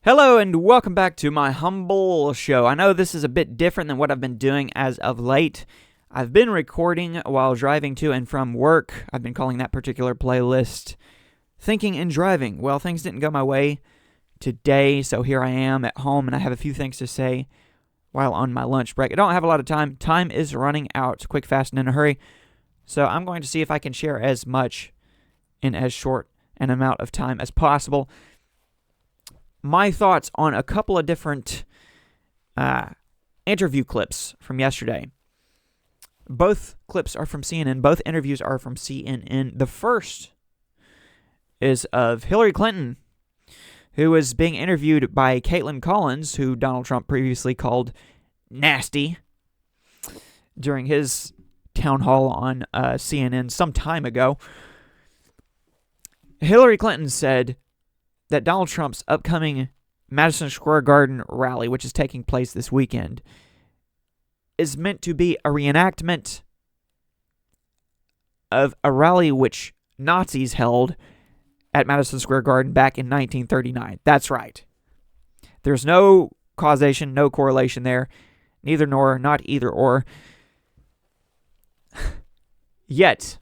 Hello and welcome back to my humble show. I know this is a bit different than what I've been doing as of late. I've been recording while driving to and from work. I've been calling that particular playlist Thinking and Driving. Well, things didn't go my way today, so here I am at home and I have a few things to say while on my lunch break. I don't have a lot of time. Time is running out quick, fast, and in a hurry. So I'm going to see if I can share as much in as short an amount of time as possible. My thoughts on a couple of different interview clips from yesterday. Both clips are from CNN. Both interviews are from CNN. The first is of Hillary Clinton, who was being interviewed by Caitlin Collins, who Donald Trump previously called nasty during his town hall on CNN some time ago. Hillary Clinton said that Donald Trump's upcoming Madison Square Garden rally, which is taking place this weekend, is meant to be a reenactment of a rally which Nazis held at Madison Square Garden back in 1939. That's right. There's no causation, no correlation there. Neither nor, not either or. Yet,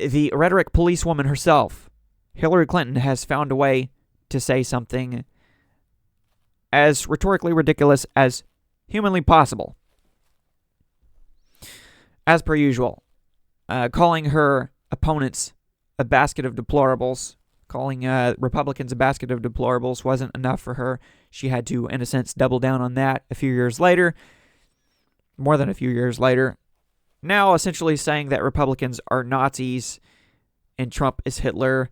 the rhetoric policewoman herself, Hillary Clinton, has found a way to say something as rhetorically ridiculous as humanly possible. As per usual, calling her opponents a basket of deplorables, calling Republicans a basket of deplorables wasn't enough for her. She had to, in a sense, double down on that a few years later, more than a few years later. Now essentially saying that Republicans are Nazis and Trump is Hitler,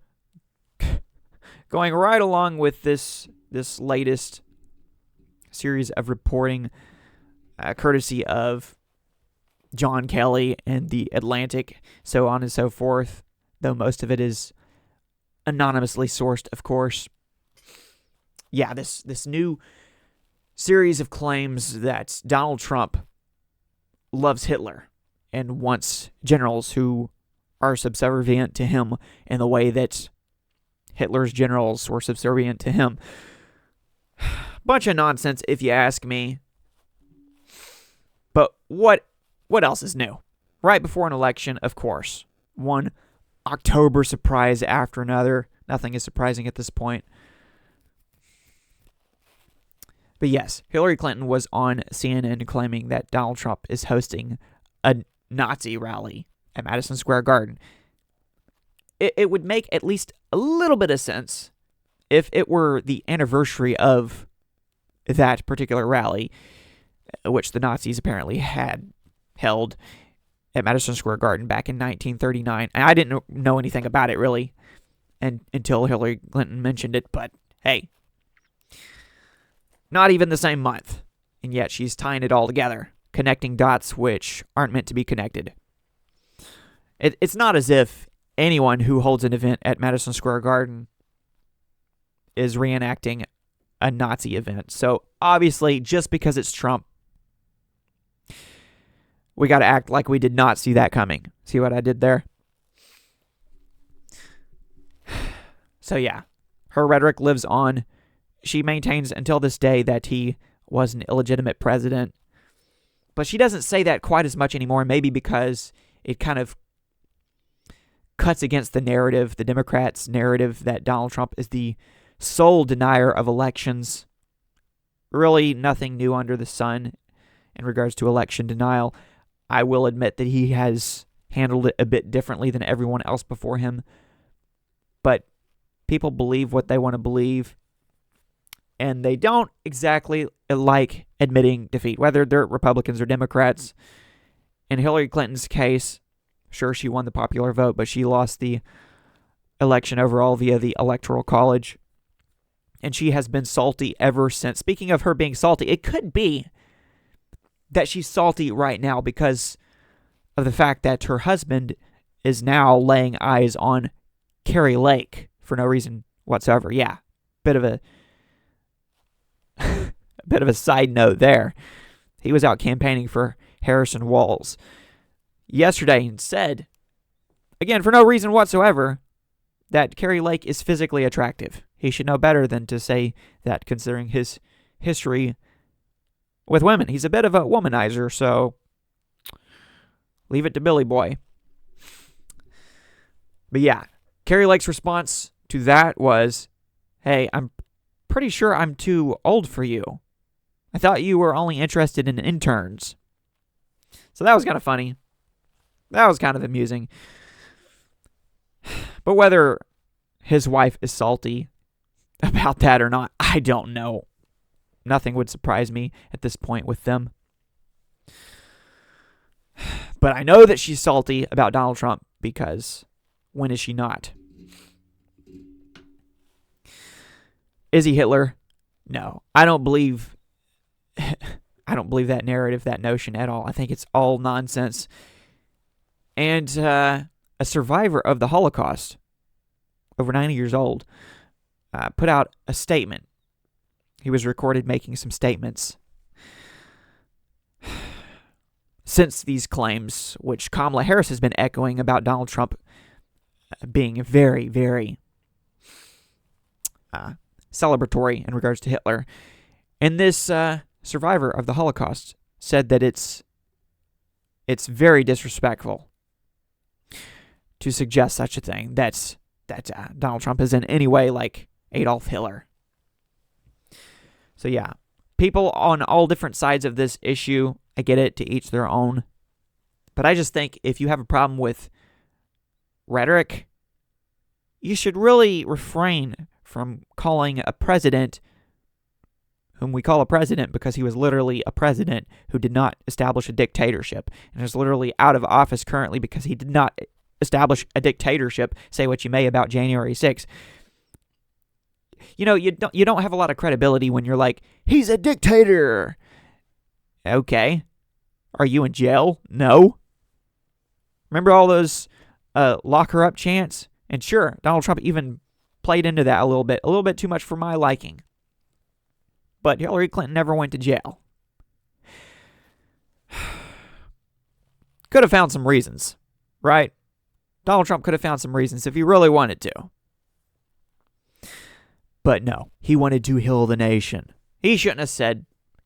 going right along with this latest series of reporting, courtesy of John Kelly and The Atlantic, so on and so forth, though most of it is anonymously sourced, of course. Yeah, this new series of claims that Donald Trump loves Hitler and wants generals who are subservient to him in the way that Hitler's generals were subservient to him. Bunch of nonsense, if you ask me. But what else is new? Right before an election, of course. One October surprise after another. Nothing is surprising at this point. But yes, Hillary Clinton was on CNN claiming that Donald Trump is hosting a Nazi rally at Madison Square Garden. It would make at least a little bit of sense if it were the anniversary of that particular rally, which the Nazis apparently had held at Madison Square Garden back in 1939. And I didn't know anything about it, really, until Hillary Clinton mentioned it. But hey, not even the same month, and yet she's tying it all together, connecting dots which aren't meant to be connected. It's not as if anyone who holds an event at Madison Square Garden is reenacting a Nazi event. So obviously, just because it's Trump, we got to act like we did not see that coming. See what I did there? So yeah, her rhetoric lives on. She maintains until this day that he was an illegitimate president. But she doesn't say that quite as much anymore, maybe because it kind of cuts against the narrative, the Democrats' narrative that Donald Trump is the sole denier of elections. Really nothing new under the sun in regards to election denial. I will admit that he has handled it a bit differently than everyone else before him. But people believe what they want to believe, and they don't exactly like admitting defeat, whether they're Republicans or Democrats. In Hillary Clinton's case, sure, she won the popular vote, but she lost the election overall via the Electoral College. And she has been salty ever since. Speaking of her being salty, it could be that she's salty right now because of the fact that her husband is now laying eyes on Kari Lake for no reason whatsoever. Yeah, bit of a side note there. He was out campaigning for Harrison Walls yesterday and said, again, for no reason whatsoever, that Kari Lake is physically attractive. He should know better than to say that, considering his history with women. He's a bit of a womanizer, so leave it to Billy Boy. But yeah, Kari Lake's response to that was, hey, I'm pretty sure I'm too old for you. I thought you were only interested in interns. So that was kind of funny. That was kind of amusing. But whether his wife is salty about that or not, I don't know. Nothing would surprise me at this point with them. But I know that she's salty about Donald Trump, because when is she not? Is he Hitler? No. I don't believe that narrative, that notion at all. I think it's all nonsense. And a survivor of the Holocaust, over 90 years old, put out a statement. He was recorded making some statements since these claims, which Kamala Harris has been echoing about Donald Trump being very, very celebratory in regards to Hitler. And this survivor of the Holocaust said that it's very disrespectful to suggest such a thing, that Donald Trump is in any way like Adolf Hitler. So yeah, people on all different sides of this issue, I get it, to each their own. But I just think if you have a problem with rhetoric, you should really refrain from calling a president, whom we call a president because he was literally a president who did not establish a dictatorship, and is literally out of office currently because he did not establish a dictatorship. Say what you may about January 6th. You know, you don't have a lot of credibility when you're like, he's a dictator. Okay. Are you in jail? No. Remember all those lock her up chants? And sure, Donald Trump even played into that a little bit too much for my liking. But Hillary Clinton never went to jail. Could have found some reasons, right? Donald Trump could have found some reasons if he really wanted to. But no, he wanted to heal the nation. He shouldn't have said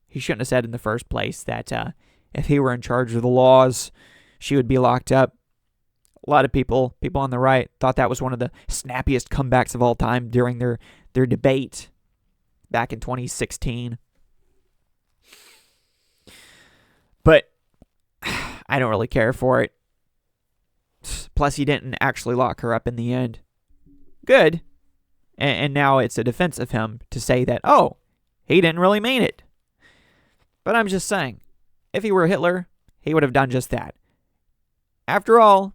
in the first place that if he were in charge of the laws, she would be locked up. A lot of people on the right, thought that was one of the snappiest comebacks of all time during their debate back in 2016. But I don't really care for it. Plus, he didn't actually lock her up in the end. Good. And now it's a defense of him to say that, oh, he didn't really mean it. But I'm just saying, if he were Hitler, he would have done just that. After all,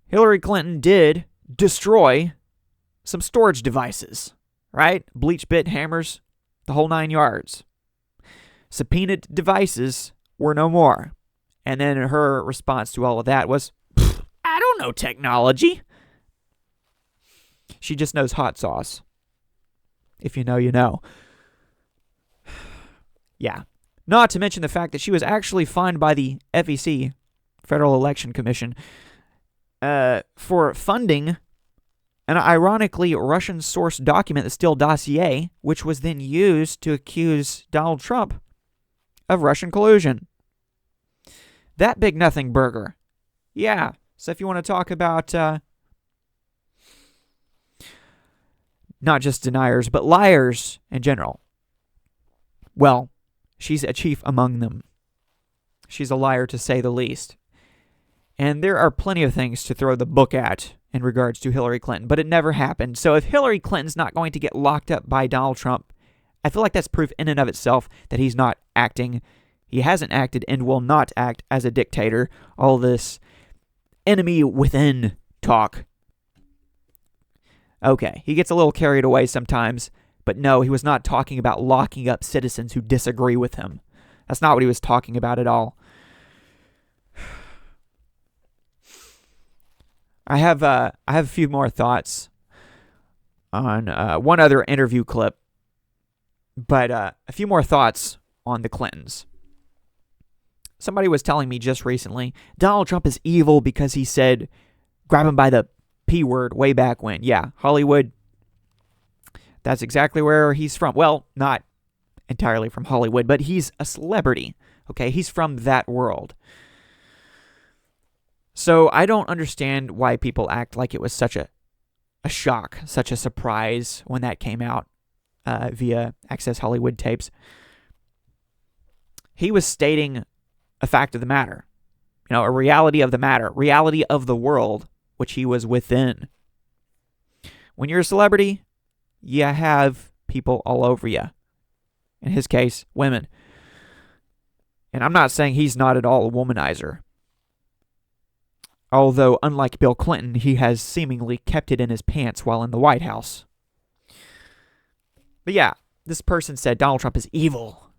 Hillary Clinton did destroy some storage devices, right? Bleach bit hammers, the whole 9 yards. Subpoenaed devices were no more. And then her response to all of that was, I don't know technology. She just knows hot sauce. If you know, you know. Yeah. Not to mention the fact that she was actually fined by the FEC, Federal Election Commission, for funding an ironically Russian-sourced document, the Steele dossier, which was then used to accuse Donald Trump of Russian collusion. That big nothing burger. Yeah. So if you want to talk about not just deniers, but liars in general, well, she's a chief among them. She's a liar, to say the least. And there are plenty of things to throw the book at in regards to Hillary Clinton, but it never happened. So if Hillary Clinton's not going to get locked up by Donald Trump, I feel like that's proof in and of itself that he's not acting. He hasn't acted and will not act as a dictator. All this enemy within talk. Okay, he gets a little carried away sometimes, but no, he was not talking about locking up citizens who disagree with him. That's not what he was talking about at all. I have a few more thoughts on one other interview clip, but a few more thoughts on the Clintons. Somebody was telling me just recently, Donald Trump is evil because he said, grab him by the P word way back when. Yeah, Hollywood, that's exactly where he's from. Well, not entirely from Hollywood, but he's a celebrity. Okay, he's from that world. So I don't understand why people act like it was such a shock, such a surprise when that came out via Access Hollywood tapes. He was stating a fact of the matter, a reality of the matter, reality of the world, which he was within. When you're a celebrity, you have people all over you. In his case, women. And I'm not saying he's not at all a womanizer. Although, unlike Bill Clinton, he has seemingly kept it in his pants while in the White House. But yeah, this person said Donald Trump is evil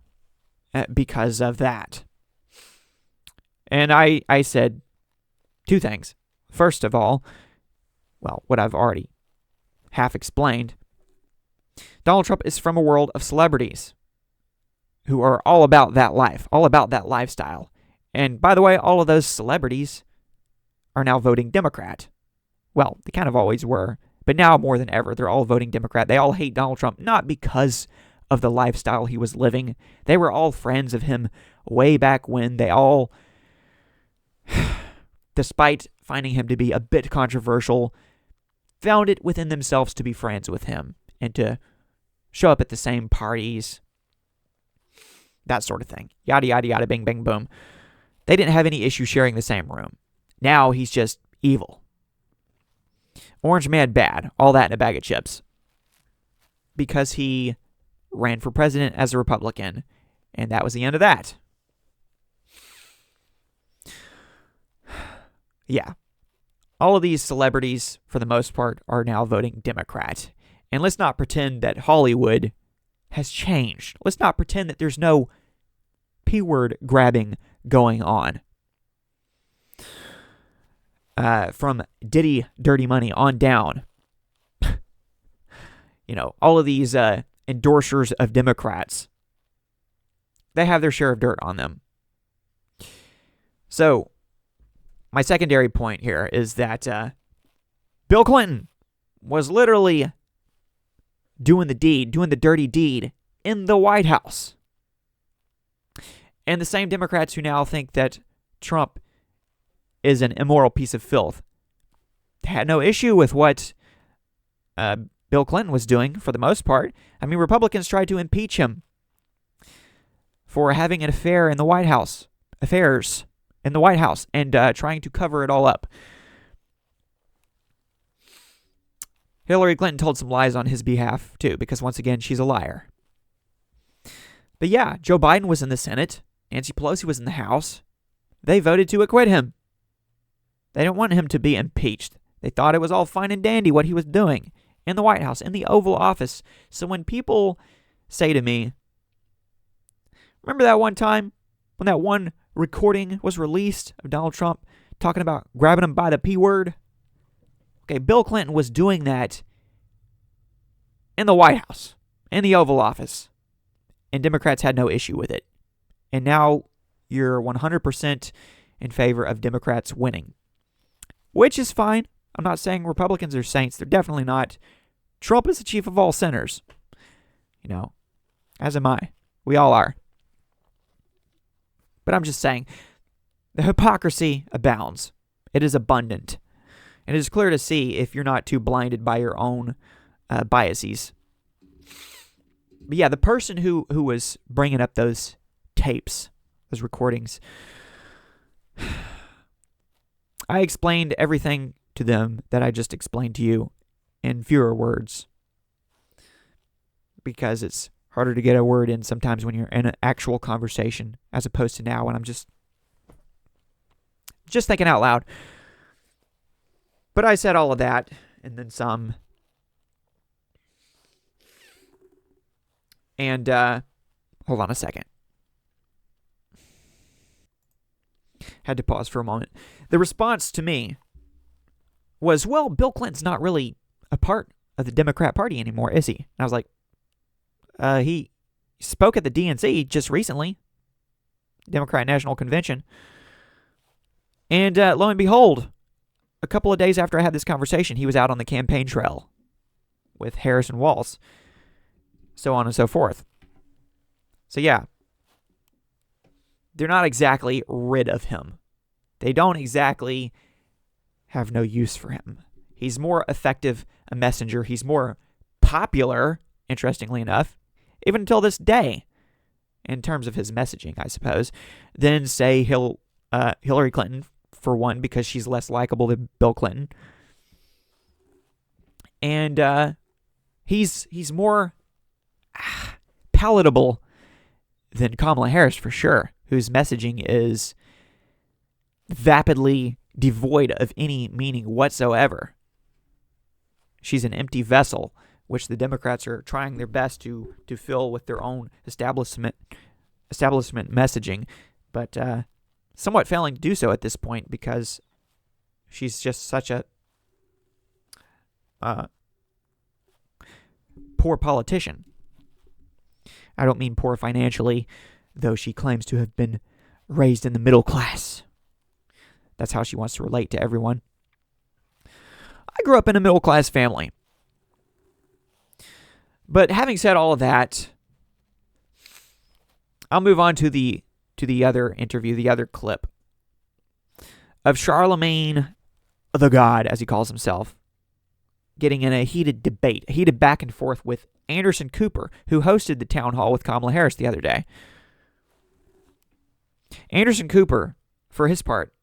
because of that. And I said two things. First of all, well, what I've already half explained. Donald Trump is from a world of celebrities who are all about that life, all about that lifestyle. And by the way, all of those celebrities are now voting Democrat. Well, they kind of always were, but now more than ever, they're all voting Democrat. They all hate Donald Trump, not because of the lifestyle he was living. They were all friends of him way back when. They all, despite finding him to be a bit controversial, found it within themselves to be friends with him and to show up at the same parties, that sort of thing. Yada, yada, yada, bing, bing, boom. They didn't have any issue sharing the same room. Now he's just evil. Orange man bad. All that in a bag of chips. Because he ran for president as a Republican. And that was the end of that. Yeah. All of these celebrities, for the most part, are now voting Democrat. And let's not pretend that Hollywood has changed. Let's not pretend that there's no P-word grabbing going on. From Diddy Dirty Money on down. All of these endorsers of Democrats, they have their share of dirt on them. So, my secondary point here is that Bill Clinton was literally doing the dirty deed in the White House. And the same Democrats who now think that Trump is an immoral piece of filth had no issue with what Bill Clinton was doing for the most part. I mean, Republicans tried to impeach him for having an affair in the White House, affairs in the White House, and trying to cover it all up. Hillary Clinton told some lies on his behalf, too, because once again, she's a liar. But yeah, Joe Biden was in the Senate. Nancy Pelosi was in the House. They voted to acquit him. They didn't want him to be impeached. They thought it was all fine and dandy what he was doing in the White House, in the Oval Office. So when people say to me, remember that one time when that one recording was released of Donald Trump talking about grabbing him by the P word? Okay, Bill Clinton was doing that in the White House, in the Oval Office, and Democrats had no issue with it. And now you're 100% in favor of Democrats winning, which is fine. I'm not saying Republicans are saints. They're definitely not. Trump is the chief of all sinners. As am I. We all are. But I'm just saying, the hypocrisy abounds. It is abundant. And it is clear to see if you're not too blinded by your own biases. But yeah, the person who was bringing up those tapes, those recordings, I explained everything to them that I just explained to you in fewer words. Because it's harder to get a word in sometimes when you're in an actual conversation as opposed to now when I'm just thinking out loud. But I said all of that and then some. And hold on a second. Had to pause for a moment. The response to me was, well, Bill Clinton's not really a part of the Democrat Party anymore, is he? And I was like, he spoke at the DNC just recently, Democrat National Convention. And lo and behold, a couple of days after I had this conversation, he was out on the campaign trail with Harris and Walz, so on and so forth. So yeah, they're not exactly rid of him. They don't exactly have no use for him. He's more effective a messenger. He's more popular, interestingly enough, even until this day, in terms of his messaging, I suppose, than, say, Hillary Clinton, for one, because she's less likable than Bill Clinton. And he's more palatable than Kamala Harris, for sure, whose messaging is vapidly devoid of any meaning whatsoever. She's an empty vessel, which the Democrats are trying their best to fill with their own establishment messaging, but somewhat failing to do so at this point because she's just such a poor politician. I don't mean poor financially, though she claims to have been raised in the middle class. That's how she wants to relate to everyone. I grew up in a middle class family. But having said all of that, I'll move on to the other interview, the other clip of Charlamagne the God, as he calls himself, getting in a heated debate, a heated back and forth with Anderson Cooper, who hosted the town hall with Kamala Harris the other day. Anderson Cooper, for his part,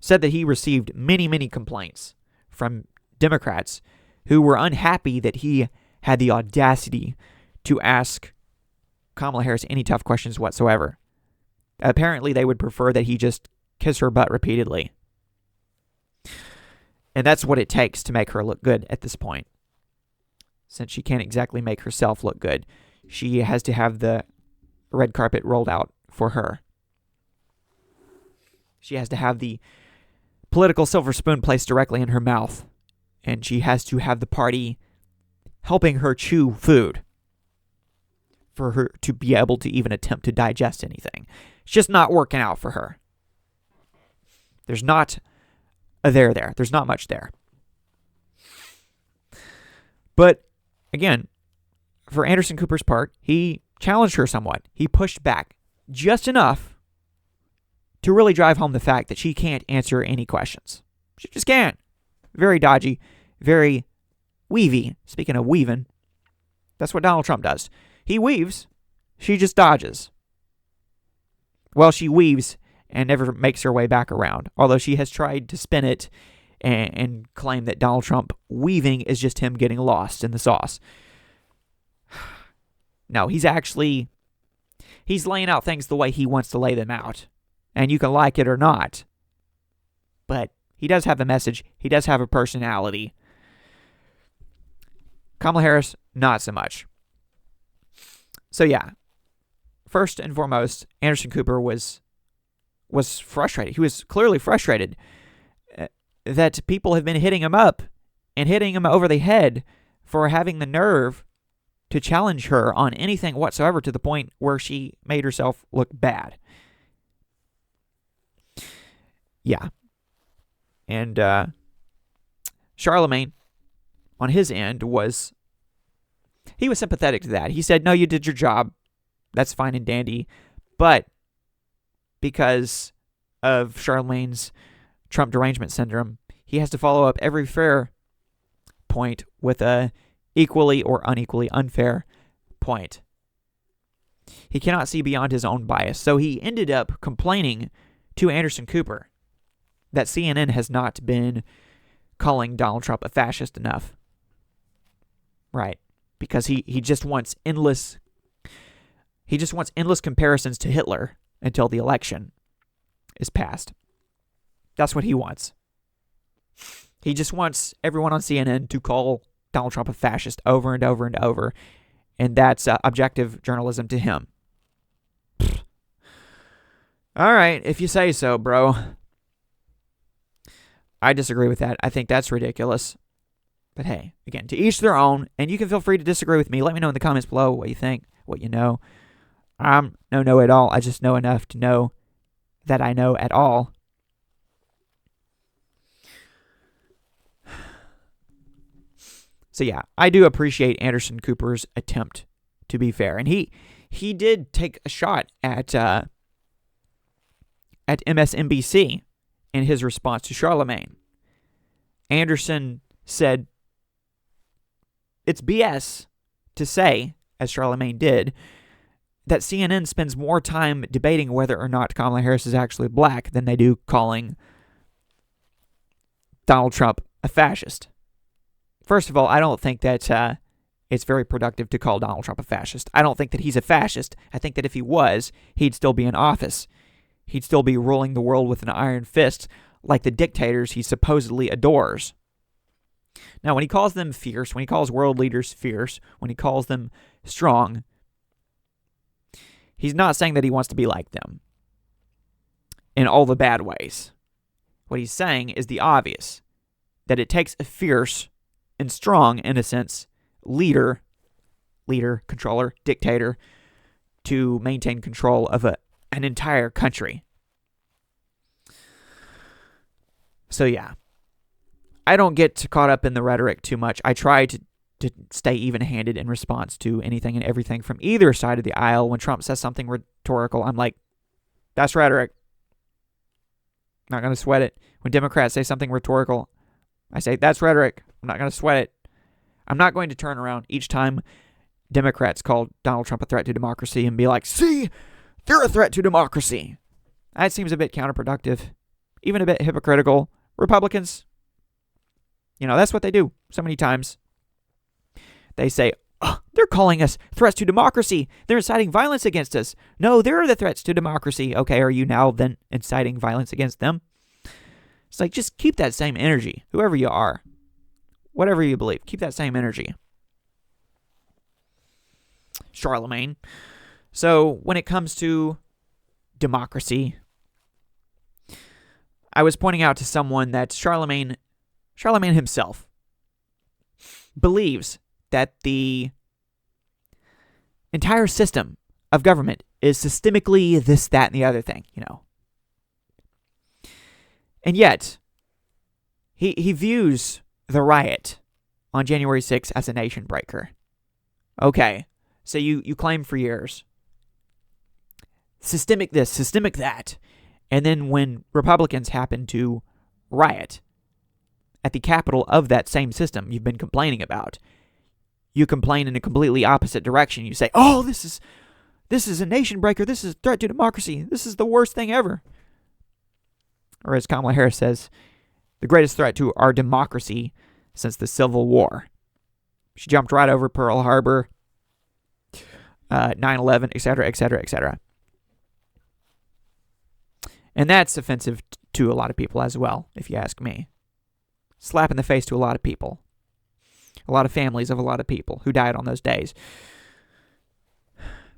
said that he received many, many complaints from Democrats who were unhappy that he had the audacity to ask Kamala Harris any tough questions whatsoever. Apparently, they would prefer that he just kiss her butt repeatedly. And that's what it takes to make her look good at this point. Since she can't exactly make herself look good, she has to have the red carpet rolled out for her. She has to have the political silver spoon placed directly in her mouth. And she has to have the party helping her chew food for her to be able to even attempt to digest anything. It's just not working out for her. There's not a there. There's not much there. But, again, for Anderson Cooper's part, he challenged her somewhat. He pushed back just enough to really drive home the fact that she can't answer any questions. She just can't. Very dodgy, very weavy. Speaking of weaving, that's what Donald Trump does. He weaves, she just dodges. Well, she weaves and never makes her way back around, although she has tried to spin it and claim that Donald Trump weaving is just him getting lost in the sauce. No, he's laying out things the way he wants to lay them out. And you can like it or not. But he does have a message. He does have a personality. Kamala Harris, not so much. So yeah, first and foremost, Anderson Cooper was frustrated. He was clearly frustrated that people have been hitting him up and hitting him over the head for having the nerve to challenge her on anything whatsoever to the point where she made herself look bad. Yeah. And Charlamagne, on his end, was sympathetic to that. He said, no, you did your job. That's fine and dandy. But because of Charlamagne's Trump derangement syndrome, he has to follow up every fair point with a equally or unequally unfair point. He cannot see beyond his own bias. So he ended up complaining to Anderson Cooper that CNN has not been calling Donald Trump a fascist enough. Right. Because he just wants endless comparisons to Hitler until the election is passed. That's what he wants. He just wants everyone on CNN to call Donald Trump a fascist over and over and over. And that's objective journalism to him. All right, if you say so, bro. I disagree with that. I think that's ridiculous. But hey, again, to each their own, and you can feel free to disagree with me. Let me know in the comments below what you think, what you know. I'm no know-it-all. I just know enough to know that I know at all. So yeah, I do appreciate Anderson Cooper's attempt to be fair. And he did take a shot at MSNBC in his response to Charlamagne. Anderson said, it's BS to say, as Charlamagne did, that CNN spends more time debating whether or not Kamala Harris is actually black than they do calling Donald Trump a fascist. First of all, I don't think that it's very productive to call Donald Trump a fascist. I don't think that he's a fascist. I think that if he was, he'd still be in office. He'd still be ruling the world with an iron fist like the dictators he supposedly adores. Now, when he calls them fierce, when he calls world leaders fierce, when he calls them strong, he's not saying that he wants to be like them in all the bad ways. What he's saying is the obvious, that it takes a fierce and strong, in a sense, leader, controller, dictator, to maintain control of an entire country. So yeah, I don't get caught up in the rhetoric too much. I try to stay even-handed in response to anything and everything from either side of the aisle. When Trump says something rhetorical, I'm like, that's rhetoric. Not going to sweat it. When Democrats say something rhetorical, I say, that's rhetoric. I'm not going to sweat it. I'm not going to turn around each time Democrats call Donald Trump a threat to democracy and be like, see, they're a threat to democracy. That seems a bit counterproductive, even a bit hypocritical. Republicans, that's what they do so many times. They say, oh, they're calling us threats to democracy. They're inciting violence against us. No, they're the threats to democracy. Okay, are you now then inciting violence against them? It's like, just keep that same energy, whoever you are. Whatever you believe, keep that same energy. Charlamagne. So when it comes to democracy, I was pointing out to someone that Charlamagne himself believes that the entire system of government is systemically this, that, and the other thing, And yet, he views the riot on January 6th as a nation breaker. Okay, so you claim for years systemic this, systemic that. And then when Republicans happen to riot at the capital of that same system you've been complaining about, you complain in a completely opposite direction. You say, oh, this is a nation breaker. This is a threat to democracy. This is the worst thing ever. Or as Kamala Harris says, the greatest threat to our democracy since the Civil War. She jumped right over Pearl Harbor, 9/11, etc., etc., etc. And that's offensive to a lot of people as well, if you ask me. Slap in the face to a lot of people. A lot of families of a lot of people who died on those days.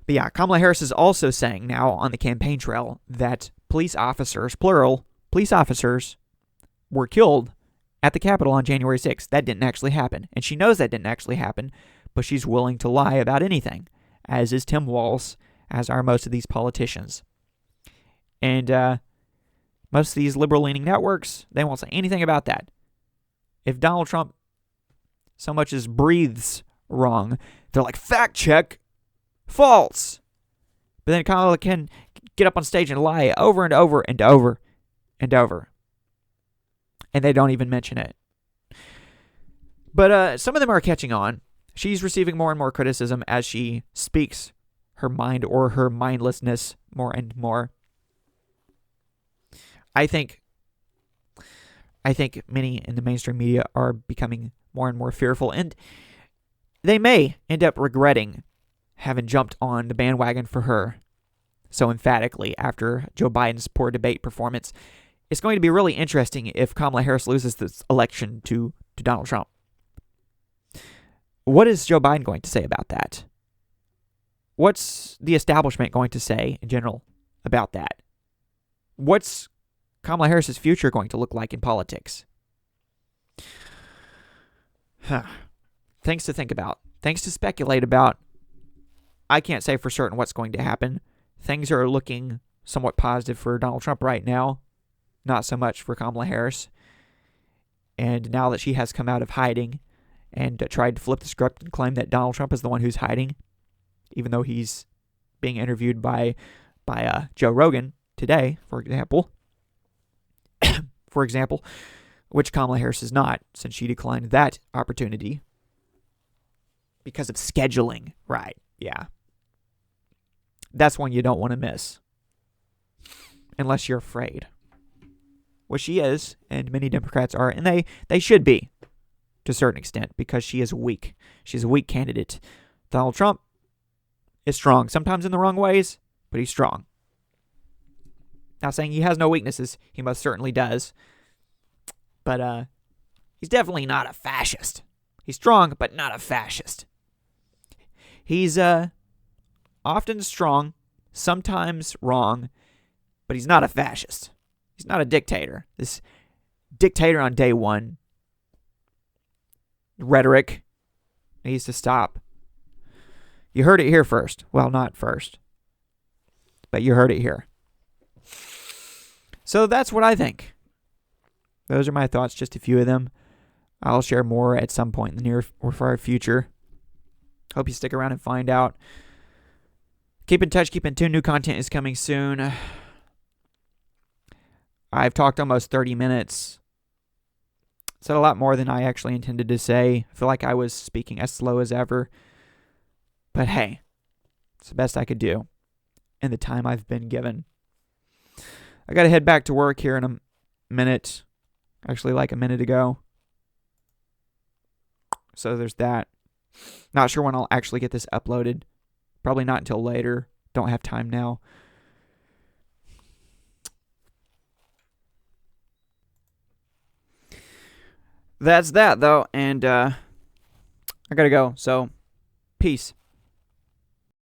But yeah, Kamala Harris is also saying now on the campaign trail that police officers, plural, police officers were killed at the Capitol on January 6th. That didn't actually happen. And she knows that didn't actually happen, but she's willing to lie about anything, as is Tim Walz, as are most of these politicians. And most of these liberal-leaning networks, they won't say anything about that. If Donald Trump so much as breathes wrong, they're like, fact check, false. But then Kamala can get up on stage and lie over and over and over and over. And they don't even mention it. But some of them are catching on. She's receiving more and more criticism as she speaks her mind or her mindlessness more and more. I think many in the mainstream media are becoming more and more fearful, and they may end up regretting having jumped on the bandwagon for her so emphatically after Joe Biden's poor debate performance. It's going to be really interesting if Kamala Harris loses this election to Donald Trump. What is Joe Biden going to say about that? What's the establishment going to say in general about that? What's Kamala Harris's future going to look like in politics? Things to think about. Things to speculate about. I can't say for certain what's going to happen. Things are looking somewhat positive for Donald Trump right now. Not so much for Kamala Harris. And now that she has come out of hiding and tried to flip the script and claim that Donald Trump is the one who's hiding, even though he's being interviewed by Joe Rogan today, for example. Which Kamala Harris is not, since she declined that opportunity because of scheduling. Right, yeah. That's one you don't want to miss. Unless you're afraid. Well, she is, and many Democrats are, and they should be, to a certain extent, because she is weak. She's a weak candidate. Donald Trump is strong, sometimes in the wrong ways, but he's strong. Not saying he has no weaknesses. He most certainly does. But he's definitely not a fascist. He's strong, but not a fascist. He's often strong, sometimes wrong, but he's not a fascist. He's not a dictator. This dictator on day one rhetoric needs to stop. You heard it here first. Well, not first, but you heard it here. So that's what I think. Those are my thoughts, just a few of them. I'll share more at some point in the near or far future. Hope you stick around and find out. Keep in touch, keep in tune. New content is coming soon. I've talked almost 30 minutes. Said a lot more than I actually intended to say. I feel like I was speaking as slow as ever. But hey, it's the best I could do in the time I've been given. I got to head back to work here in a minute. Actually, like a minute ago. So there's that. Not sure when I'll actually get this uploaded. Probably not until later. Don't have time now. That's that, though. And I got to go. So, peace.